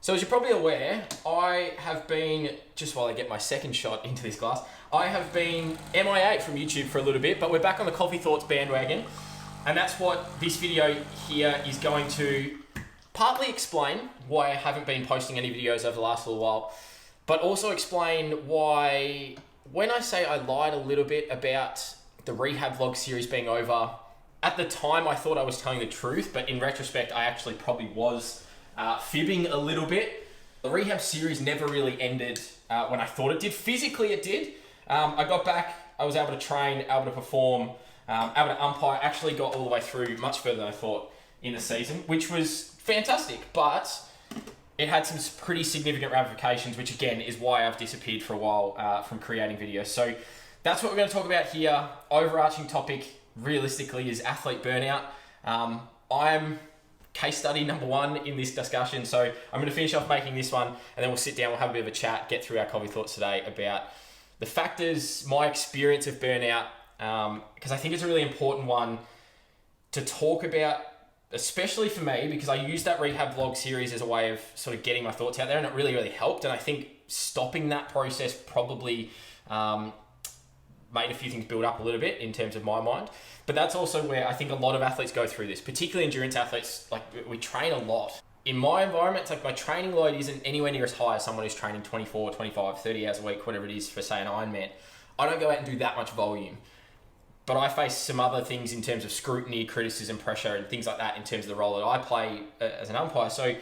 So as you're probably aware, I have been, just while I get my second shot into this glass, I have been MIA from YouTube for a little bit, but we're back on the Coffee Thoughts bandwagon. And that's what this video here is going to partly explain why I haven't been posting any videos over the last little while, but also explain why, when I say I lied a little bit about the rehab vlog series being over, at the time I thought I was telling the truth, but in retrospect I actually probably was fibbing a little bit. The rehab series never really ended when I thought it did. Physically it did. I got back, I was able to train, able to perform, able to umpire, actually got all the way through much further than I thought in the season, which was fantastic, but it had some pretty significant ramifications, which again is why I've disappeared for a while from creating videos. So that's what we're going to talk about here. Overarching topic realistically is athlete burnout. I'm case study number one in this discussion. So I'm going to finish off making this one and then we'll sit down, we'll have a bit of a chat, get through our coffee thoughts today about the factors, my experience of burnout, because I think it's a really important one to talk about, especially for me, because I used that rehab vlog series as a way of sort of getting my thoughts out there, and it really, really helped. And I think stopping that process probably made a few things build up a little bit in terms of my mind. But that's also where I think a lot of athletes go through this, particularly endurance athletes. Like, we train a lot. In my environment, it's like my training load isn't anywhere near as high as someone who's training 24, 25, 30 hours a week, whatever it is for, say, an Ironman. I don't go out and do that much volume. But I face some other things in terms of scrutiny, criticism, pressure, and things like that in terms of the role that I play as an umpire. So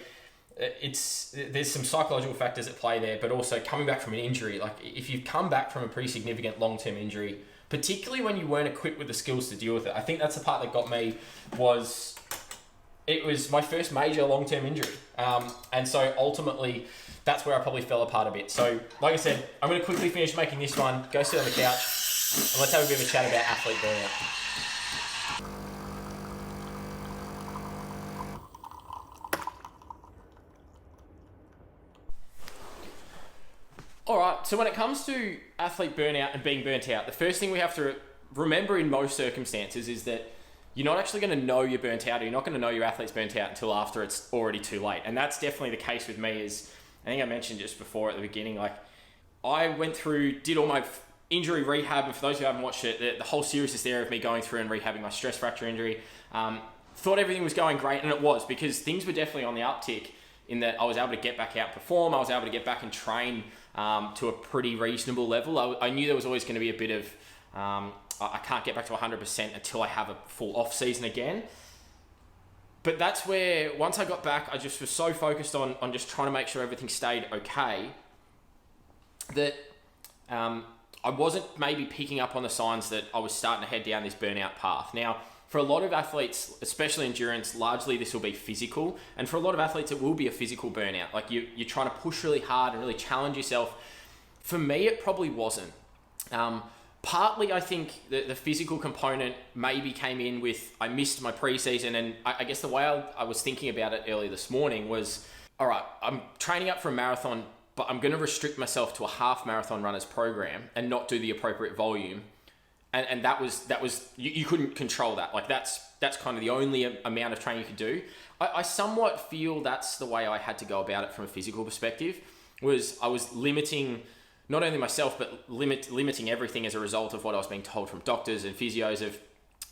there's some psychological factors at play there, but also coming back from an injury. Like, if you've come back from a pretty significant long-term injury, particularly when you weren't equipped with the skills to deal with it, I think that's the part that got me. It was my first major long-term injury. And so ultimately, that's where I probably fell apart a bit. So like I said, I'm going to quickly finish making this one, go sit on the couch, and let's have a bit of a chat about athlete burnout. All right, so when it comes to athlete burnout and being burnt out, the first thing we have to remember in most circumstances is that you're not actually going to know you're burnt out, or you're not going to know your athlete's burnt out until after it's already too late. And that's definitely the case with me. Is, I think I mentioned just before at the beginning, like, I went through, did all my injury rehab, and for those who haven't watched it, the whole series is there of me going through and rehabbing my stress fracture injury. Thought everything was going great, and it was, because things were definitely on the uptick in that I was able to get back out and perform, I was able to get back and train to a pretty reasonable level. I knew there was always going to be a bit of, I can't get back to 100% until I have a full off season again. But that's where, once I got back, I just was so focused on just trying to make sure everything stayed okay, that I wasn't maybe picking up on the signs that I was starting to head down this burnout path. Now, for a lot of athletes, especially endurance, largely this will be physical. And for a lot of athletes, it will be a physical burnout. Like, you're trying to push really hard and really challenge yourself. For me, it probably wasn't. Partly, I think the physical component maybe came in with, I missed my preseason. And I guess the way I was thinking about it early this morning was, all right, I'm training up for a marathon, but I'm going to restrict myself to a half marathon runner's program and not do the appropriate volume. And that was you couldn't control that. Like, that's kind of the only amount of training you could do. I somewhat feel that's the way I had to go about it from a physical perspective. Was I was limiting not only myself, but limiting everything as a result of what I was being told from doctors and physios of,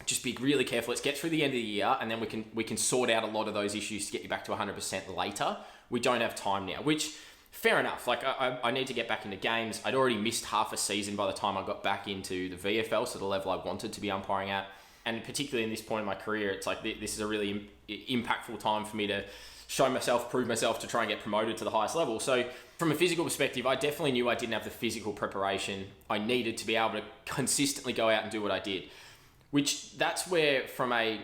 just be really careful. Let's get through the end of the year, and then we can sort out a lot of those issues to get you back to 100% later. We don't have time now, which, fair enough. Like, I need to get back into games. I'd already missed half a season by the time I got back into the VFL, so the level I wanted to be umpiring at. And particularly in this point in my career, it's like, this is a really impactful time for me to show myself, prove myself, to try and get promoted to the highest level. So from a physical perspective, I definitely knew I didn't have the physical preparation I needed to be able to consistently go out and do what I did. Which, that's where, from a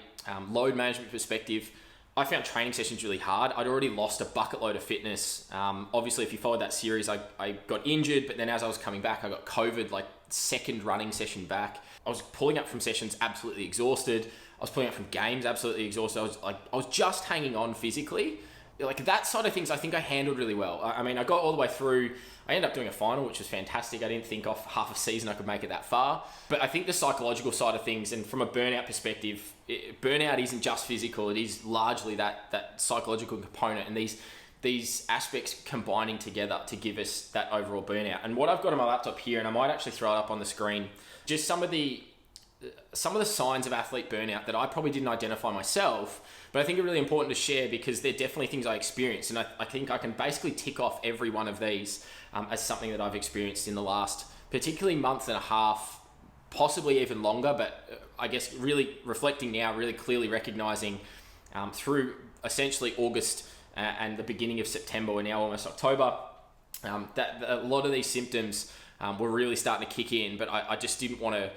load management perspective, I found training sessions really hard. I'd already lost a bucket load of fitness. Obviously, if you followed that series, I got injured, but then as I was coming back, I got COVID, like, second running session back. I was pulling up from sessions absolutely exhausted. I was pulling up from games absolutely exhausted. I was just hanging on physically. Like, that side of things, I think I handled really well. I mean, I got all the way through. I ended up doing a final, which was fantastic. I didn't think off half a season I could make it that far. But I think the psychological side of things, and from a burnout perspective, burnout isn't just physical. It is largely that psychological component. And these these aspects combining together to give us that overall burnout. And what I've got on my laptop here, and I might actually throw it up on the screen, just some of the signs of athlete burnout that I probably didn't identify myself, but I think are really important to share because they're definitely things I experienced. And I think I can basically tick off every one of these as something that I've experienced in the last, particularly month and a half, possibly even longer, but I guess really reflecting now, really clearly recognizing through essentially August and the beginning of September, we're now almost October, that a lot of these symptoms were really starting to kick in, but I just didn't want to.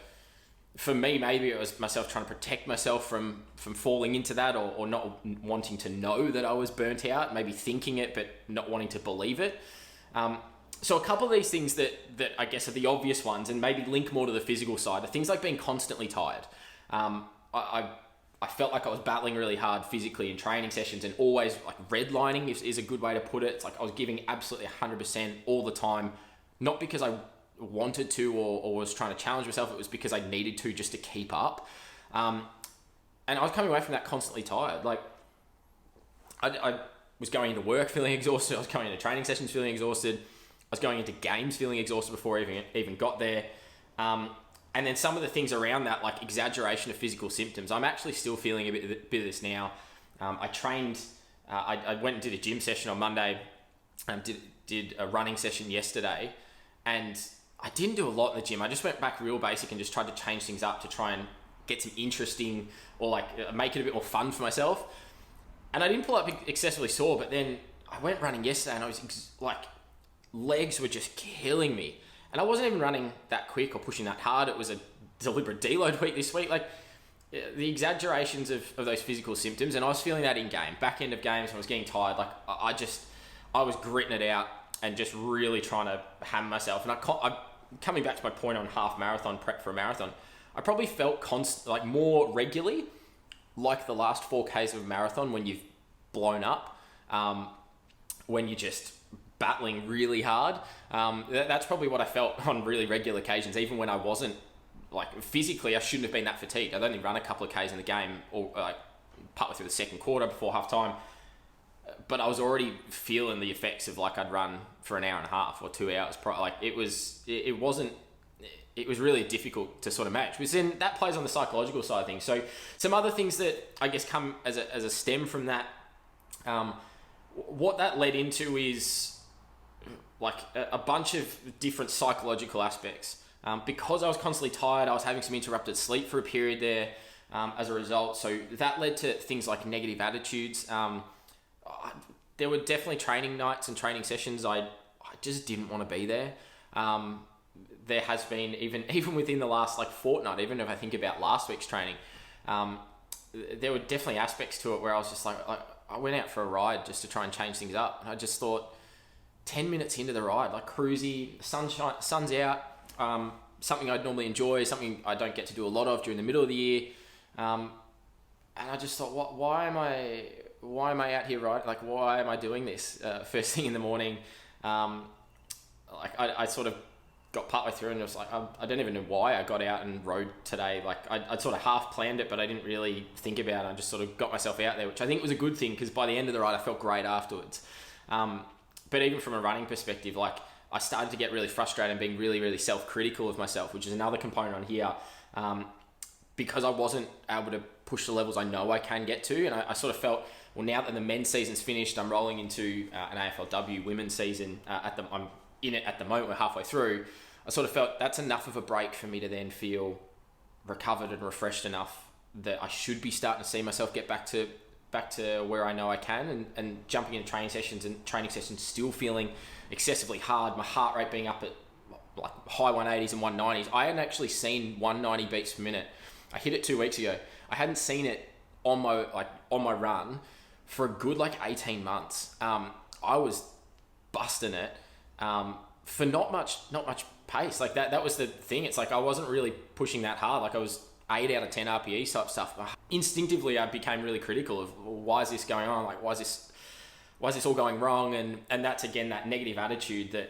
For me, maybe it was myself trying to protect myself from falling into that, or not wanting to know that I was burnt out, maybe thinking it but not wanting to believe it. So a couple of these things that I guess are the obvious ones and maybe link more to the physical side are things like being constantly tired. I felt like I was battling really hard physically in training sessions, and always like redlining is a good way to put it. It's like I was giving absolutely 100% all the time, not because I wanted to or was trying to challenge myself. It was because I needed to just to keep up. And I was coming away from that constantly tired. Like I was going into work feeling exhausted. I was going into training sessions feeling exhausted. I was going into games feeling exhausted before I even got there. And then some of the things around that, like exaggeration of physical symptoms. I'm actually still feeling a bit of this now. I trained, I went and did a gym session on Monday, did a running session yesterday, and I didn't do a lot in the gym. I just went back real basic and just tried to change things up to try and get some interesting, or like make it a bit more fun for myself. And I didn't pull up excessively sore, but then I went running yesterday and I was legs were just killing me. And I wasn't even running that quick or pushing that hard. It was a deliberate deload week this week. Like the exaggerations of those physical symptoms, and I was feeling that in game. Back end of games when I was getting tired, like I was gritting it out and just really trying to hammer myself. And I coming back to my point on half marathon prep for a marathon, I probably felt more regularly like the last 4Ks of a marathon when you've blown up, when you're just battling really hard. That's probably what I felt on really regular occasions, even when I wasn't, like physically I shouldn't have been that fatigued. I'd only run a couple of Ks in the game, or partway through the second quarter before half time, but I was already feeling the effects of like I'd run for an hour and a half or 2 hours. It was really difficult to sort of match. But then that plays on the psychological side of things. So some other things that I guess come as a stem from that, what that led into is like a bunch of different psychological aspects. Because I was constantly tired, I was having some interrupted sleep for a period there as a result. So that led to things like negative attitudes. There were definitely training nights and training sessions I just didn't want to be there. There has been, even within the last like fortnight, even if I think about last week's training, there were definitely aspects to it where I was just like, I went out for a ride just to try and change things up. And I just thought, 10 minutes into the ride, like cruisy, sun's out, something I'd normally enjoy, something I don't get to do a lot of during the middle of the year. And I just thought, why am I out here, right? Like, why am I doing this first thing in the morning? I sort of got partway through and it was like, I don't even know why I got out and rode today. Like I'd sort of half planned it, but I didn't really think about it. I just sort of got myself out there, which I think was a good thing because by the end of the ride, I felt great afterwards. But even from a running perspective, like I started to get really frustrated and being really, really self-critical of myself, which is another component on here, because I wasn't able to push the levels I know I can get to. And I sort of felt, well, now that the men's season's finished, I'm rolling into an AFLW women's season. I'm in it at the moment, we're halfway through. I sort of felt that's enough of a break for me to then feel recovered and refreshed enough that I should be starting to see myself get back to where I know I can, and jumping into training sessions still feeling excessively hard, my heart rate being up at like high 180s and 190s. I hadn't actually seen 190 beats per minute. I hit it 2 weeks ago. I hadn't seen it on my run for a good 18 months. I was busting it for not much pace. Like that was the thing. It's like I wasn't really pushing that hard. Like I was 8 out of 10 RPE type stuff. Instinctively, I became really critical of, well, why is this going on? Like, why is this all going wrong? And that's again that negative attitude that,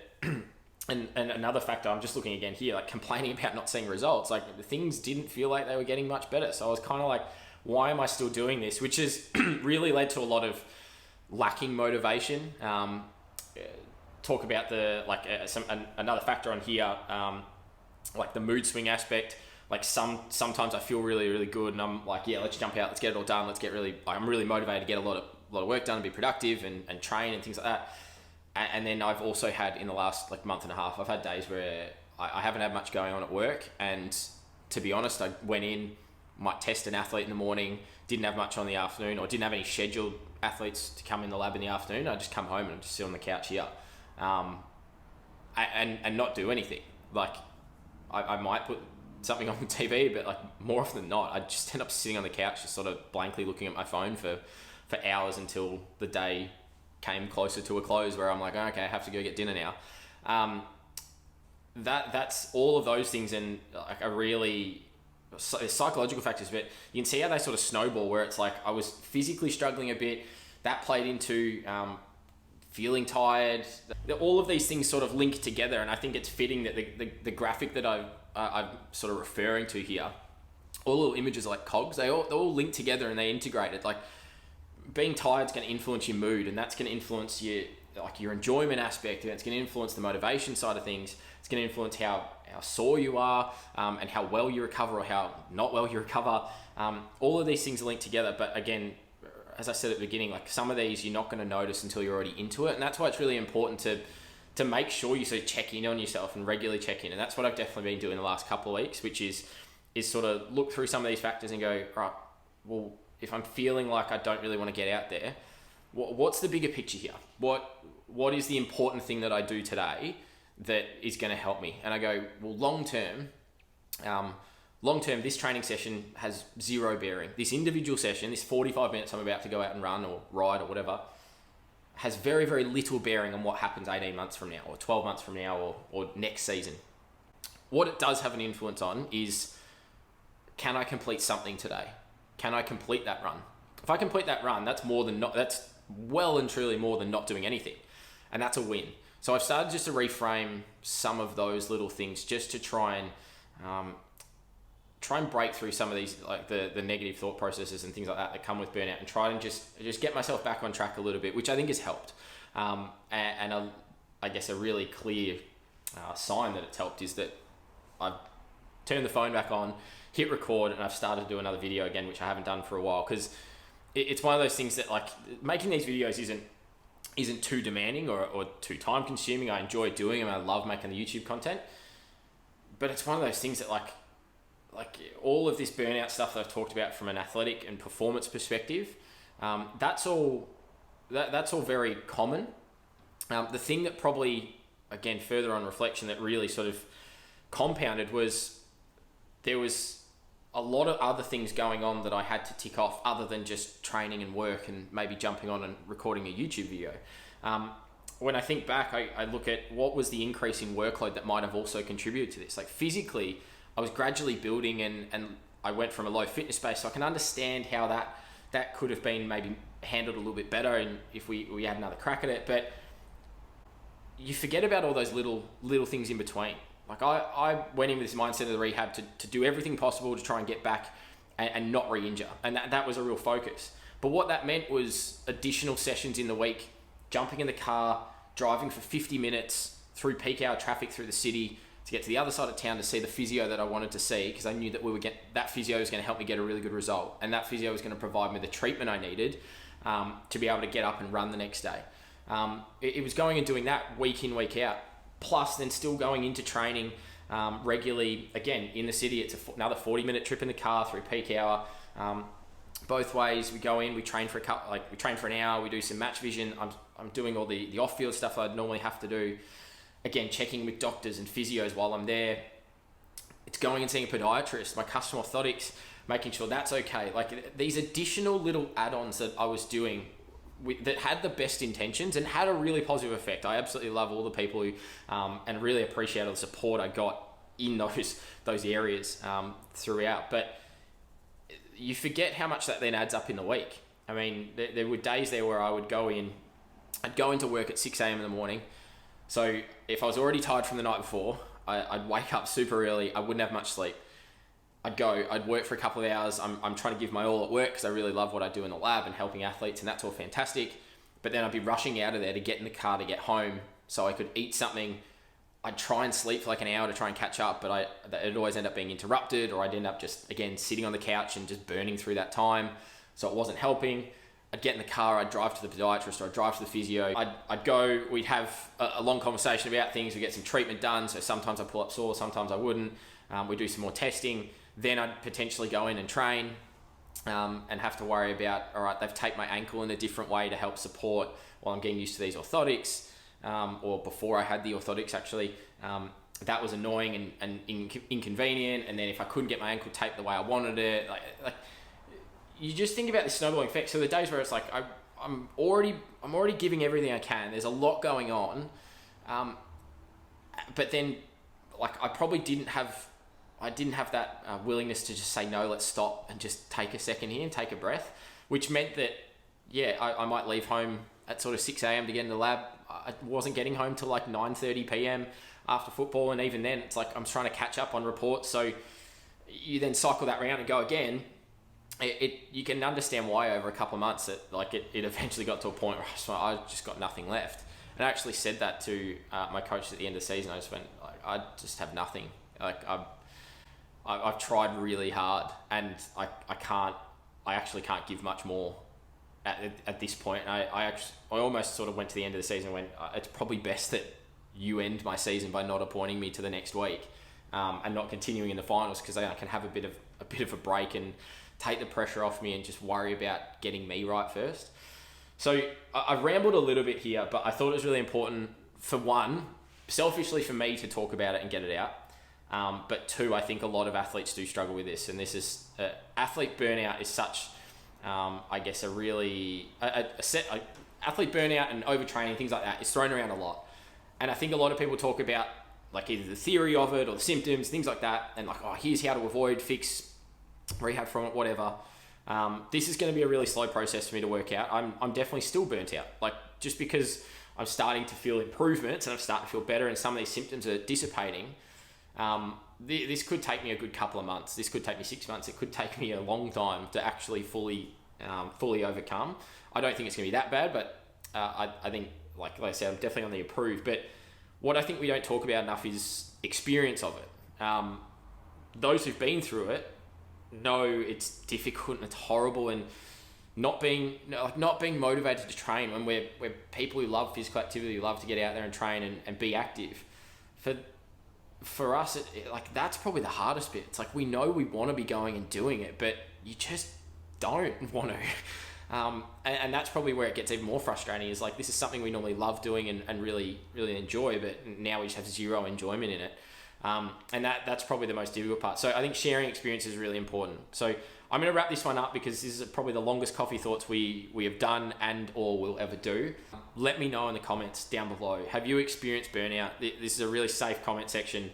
and another factor. I'm just looking again here, like complaining about not seeing results. Like things didn't feel like they were getting much better. So I was kind of like, why am I still doing this? Which has really led to a lot of lacking motivation. Talk about another factor on here, like the mood swing aspect. Like sometimes I feel really, really good, and I'm like, yeah, let's jump out, let's get it all done, I'm really motivated to get a lot of work done and be productive and train and things like that. And then I've also had, in the last like month and a half, I've had days where I haven't had much going on at work, and to be honest, I went in, might test an athlete in the morning, didn't have much on the afternoon, or didn't have any scheduled athletes to come in the lab in the afternoon. I just come home and just sit on the couch here, and not do anything. Like I might put something on the TV, but like more often than not, I just end up sitting on the couch, just sort of blankly looking at my phone for hours until the day came closer to a close, where I'm like, okay, I have to go get dinner now. That's all of those things, and like psychological factors, but you can see how they sort of snowball, where it's like I was physically struggling a bit, that played into feeling tired. All of these things sort of link together, and I think it's fitting that the graphic that I'm sort of referring to here, all little images are like cogs. They all link together and they integrated. Like being tired is going to influence your mood, and that's going to influence your enjoyment aspect, and it's going to influence the motivation side of things. It's going to influence how sore you are, and how well you recover or how not well you recover. All of these things are linked together, but again, as I said at the beginning, like some of these you're not going to notice until you're already into it, and that's why it's really important to make sure you sort of check in on yourself and regularly check in. And that's what I've definitely been doing the last couple of weeks, which is sort of look through some of these factors and go, right, well, if I'm feeling like I don't really want to get out there, what's the bigger picture here? What is the important thing that I do today that is going to help me? And I go, well, long term, this training session has zero bearing. This individual session, this 45 minutes I'm about to go out and run or ride or whatever, has very, very little bearing on what happens 18 months from now or 12 months from now or next season. What it does have an influence on is, can I complete something today? Can I complete that run? If I complete that run, that's well and truly more than not doing anything. And that's a win. So I've started just to reframe some of those little things just to try and break through some of these, like the negative thought processes and things like that come with burnout, and try and just get myself back on track a little bit, which I think has helped. I guess a really clear sign that it's helped is that I've turned the phone back on, hit record, and I've started to do another video again, which I haven't done for a while, because it's one of those things that, like, making these videos isn't too demanding or too time consuming. I enjoy doing them. I love making the YouTube content, but it's one of those things that like all of this burnout stuff that I've talked about from an athletic and performance perspective, that's all very common. The thing that probably, again, further on reflection, that really sort of compounded was there was a lot of other things going on that I had to tick off other than just training and work and maybe jumping on and recording a YouTube video. When I think back, I look at what was the increase in workload that might have also contributed to this. Like physically, I was gradually building and I went from a low fitness base, so I can understand how that could have been maybe handled a little bit better, and if we had another crack at it. But you forget about all those little things in between. Like I went in with this mindset of the rehab to do everything possible to try and get back and not re-injure. And that was a real focus. But what that meant was additional sessions in the week, jumping in the car, driving for 50 minutes through peak hour traffic through the city to get to the other side of town to see the physio that I wanted to see, because I knew that that physio was going to help me get a really good result. And that physio was going to provide me the treatment I needed to be able to get up and run the next day. It was going and doing that week in, week out. Plus then still going into training regularly. Again, in the city, it's another 40-minute trip in the car through peak hour. Both ways, we go in, we train for an hour, we do some match vision. I'm doing all the off-field stuff I'd normally have to do. Again, checking with doctors and physios while I'm there. It's going and seeing a podiatrist, my custom orthotics, making sure that's okay. Like these additional little add-ons that I was doing that had the best intentions and had a really positive effect. I absolutely love all the people who, and really appreciate all the support I got in those areas throughout. But you forget how much that then adds up in the week. I mean, there were days there where I'd go into work at 6 a.m. in the morning. So if I was already tired from the night before, I'd wake up super early. I wouldn't have much sleep. I'd work for a couple of hours. I'm trying to give my all at work because I really love what I do in the lab and helping athletes, and that's all fantastic. but then I'd be rushing out of there to get in the car to get home so I could eat something. I'd try and sleep for like an hour to try and catch up, but it'd always end up being interrupted, or I'd end up just, again, sitting on the couch and just burning through that time. So it wasn't helping. I'd get in the car, I'd drive to the podiatrist, or I'd drive to the physio. I'd go, we'd have a long conversation about things, we'd get some treatment done. So sometimes I'd pull up sore, sometimes I wouldn't. We'd do some more testing. Then I'd potentially go in and train and have to worry about, all right, they've taped my ankle in a different way to help support while I'm getting used to these orthotics. Or before I had the orthotics, actually, that was annoying and inconvenient. And then if I couldn't get my ankle taped the way I wanted it, like you just think about the snowballing effect. So the days where it's like I'm already giving everything I can. There's a lot going on, but then like I probably didn't have that willingness to just say no. Let's stop and just take a second here and take a breath, which meant that I might leave home at sort of 6 a.m. to get in the lab. I wasn't getting home till like 9:30 p.m. after football, and even then it's like I'm trying to catch up on reports. So you then cycle that round and go again. You can understand why over a couple of months that like it eventually got to a point where I just got nothing left. And I actually said that to my coach at the end of the season. I just went, like, I just have nothing. Like I've tried really hard, and I actually can't give much more at this point. I almost sort of went to the end of the season and went, it's probably best that you end my season by not appointing me to the next week, and not continuing in the finals, because I can have a bit of a break and take the pressure off me and just worry about getting me right first. So I've rambled a little bit here, but I thought it was really important, for one, selfishly for me to talk about it and get it out. But two, I think a lot of athletes do struggle with this, and this is athlete burnout is such, I guess, athlete burnout and overtraining, things like that, is thrown around a lot. And I think a lot of people talk about like either the theory of it or the symptoms, things like that, and like, oh, here's how to avoid, fix, rehab from it, whatever. This is going to be a really slow process for me to work out. I'm definitely still burnt out. Like, just because I'm starting to feel improvements and I'm starting to feel better and some of these symptoms are dissipating, this could take me a good couple of months. This could take me 6 months. It could take me a long time to actually fully overcome. I don't think it's going to be that bad, but I think, like I said, I'm definitely on the improve. But what I think we don't talk about enough is experience of it. Those who've been through it know it's difficult and it's horrible, and not being motivated to train when we're people who love physical activity, who love to get out there and train and be active. For us, like, that's probably the hardest bit. It's like, we know we want to be going and doing it, but you just don't want to. And that's probably where it gets even more frustrating, is like, this is something we normally love doing and really, really enjoy, but now we just have zero enjoyment in it. And that's probably the most difficult part. So I think sharing experience is really important. So I'm going to wrap this one up, because this is probably the longest coffee thoughts we have done and or will ever do. Let me know in the comments down below. Have you experienced burnout? This is a really safe comment section.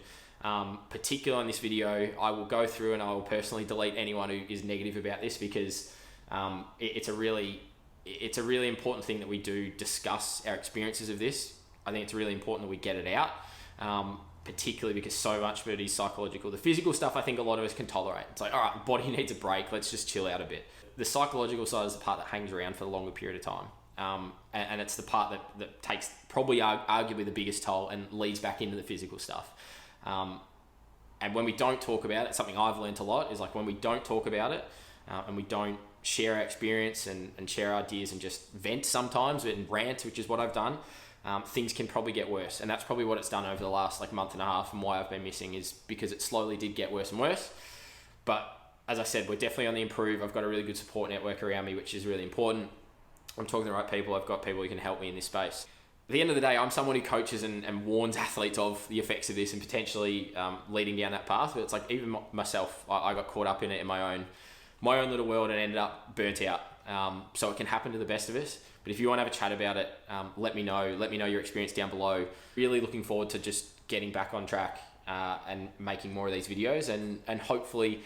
Particularly on this video, I will go through and I will personally delete anyone who is negative about this, because it's a really important thing that we do discuss our experiences of this. I think it's really important that we get it out. Particularly because so much of it is psychological. The physical stuff, I think a lot of us can tolerate. It's like, all right, body needs a break. Let's just chill out a bit. The psychological side is the part that hangs around for a longer period of time. And it's the part that takes probably arguably the biggest toll and leads back into the physical stuff. And when we don't talk about it, something I've learned a lot is, like, when we don't talk about it and we don't share our experience and share ideas and just vent sometimes and rant, which is what I've done, things can probably get worse. And that's probably what it's done over the last month and a half, and why I've been missing, is because it slowly did get worse and worse. But as I said, we're definitely on the improve. I've got a really good support network around me, which is really important. I'm talking to the right people. I've got people who can help me in this space. At the end of the day, I'm someone who coaches and warns athletes of the effects of this and potentially leading down that path. But it's like, even myself, I got caught up in it in my own little world and ended up burnt out. So it can happen to the best of us. But if you want to have a chat about it, let me know. Let me know your experience down below. Really looking forward to just getting back on track and making more of these videos and hopefully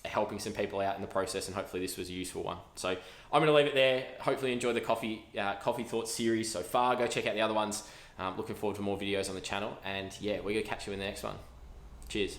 helping some people out in the process. And hopefully this was a useful one. So I'm going to leave it there. Hopefully enjoy the coffee thoughts series so far. Go check out the other ones. Looking forward to more videos on the channel. And yeah, we're going to catch you in the next one. Cheers.